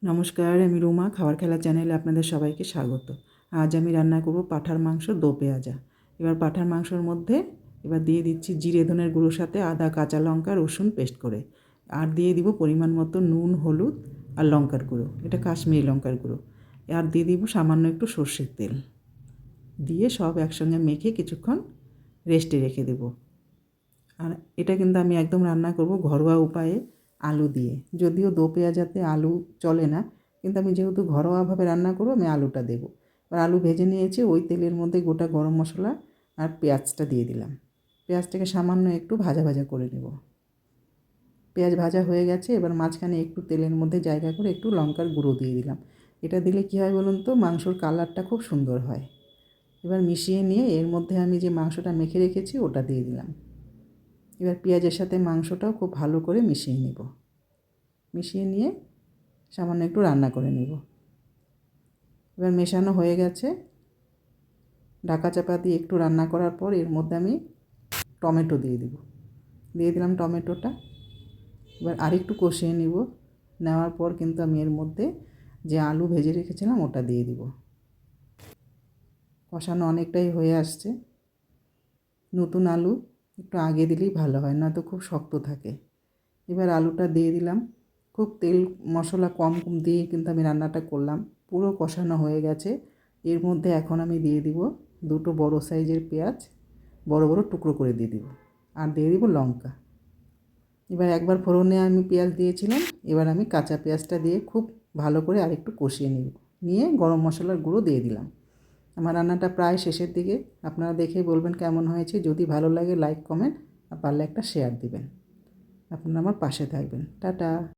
নমস্কার, আমি রুমা। খাবার খেলা চ্যানেলে আপনাদের সবাইকে স্বাগত। আজ আমি রান্না করব পাঁঠার মাংস দো পেঁয়াজা। এবার পাঁঠার মাংসর মধ্যে এবার দিয়ে দিচ্ছি জিরে ধনের গুঁড়োর সাথে আদা, কাঁচা লঙ্কা, রসুন পেস্ট করে। আর দিয়ে দিব পরিমাণ মতো নুন, হলুদ আর লঙ্কার গুঁড়ো, এটা কাশ্মীরি লঙ্কার গুঁড়ো। আর দিয়ে দিব সামান্য একটু সর্ষের তেল। দিয়ে সব একসঙ্গে মেখে কিছুক্ষণ রেস্টে রেখে দেব। আর এটা কিন্তু আমি একদম রান্না করব ঘরোয়া উপায়ে, আলু দিয়ে। যদিও দো পেঁয়াজাতে আলু চলে না, কিন্তু আমি যেহেতু ঘরোয়াভাবে রান্না করব, আমি আলুটা দেবো। এবার আলু ভেজে নিয়েছি, ওই তেলের মধ্যে গোটা গরম মশলা আর পেঁয়াজটা দিয়ে দিলাম। পেঁয়াজটাকে সামান্য একটু ভাজা ভাজা করে নেব। পেঁয়াজ ভাজা হয়ে গেছে, এবার মাঝখানে একটু তেলের মধ্যে জায়গা করে একটু লঙ্কার গুঁড়ো দিয়ে দিলাম। এটা দিলে কী হয় বলুন তো, মাংসর কালারটা খুব সুন্দর হয়। এবার মিশিয়ে নিয়ে এর মধ্যে আমি যে মাংসটা মেখে রেখেছি ওটা দিয়ে দিলাম। এবার পেঁয়াজের সাথে মাংসটাও খুব ভালো করে মিশিয়ে নেব। মিশিয়ে নিয়ে সামান্য একটু রান্না করে নেব। এবার মেশানো হয়ে গেছে। ঢাকা চাপা দিয়ে একটু রান্না করার পর এর মধ্যে আমি টমেটো দিয়ে দিলাম টমেটোটা। এবার আরেকটু কষিয়ে নিব। নেওয়ার পর কিন্তু আমি এর মধ্যে যে আলু ভেজে রেখেছিলাম ওটা দিয়ে দিব। কষানো অনেকটাই হয়ে আসছে। নতুন আলু একটু আগে দিলেই ভালো হয়, নয়তো খুব শক্ত থাকে। এবার আলুটা দিয়ে দিলাম। খুব তেল মশলা কম দিয়ে কিন্তু আমি রান্নাটা করলাম। পুরো কষানো হয়ে গেছে। এর মধ্যে এখন আমি দিয়ে দিব দুটো বড় সাইজের পেঁয়াজ, বড় বড় টুকরো করে দিয়ে দিব। আর দিয়ে দিব লঙ্কা। এবার একবার ফোড়নে আমি পেঁয়াজ দিয়েছিলাম, এবার আমি কাঁচা পেঁয়াজটা দিয়ে খুব ভালো করে আরেকটু কষিয়ে নিয়ে গরম মশলার গুঁড়ো দিয়ে দিলাম। আমার রান্নাটা প্রায় শেষের দিকে। আপনারা দেখে বলবেন কেমন হয়েছে। যদি ভালো লাগে লাইক, কমেন্ট আর পারলে একটা শেয়ার দিবেন। আপনারা আমার পাশে থাকবেন। টাটা।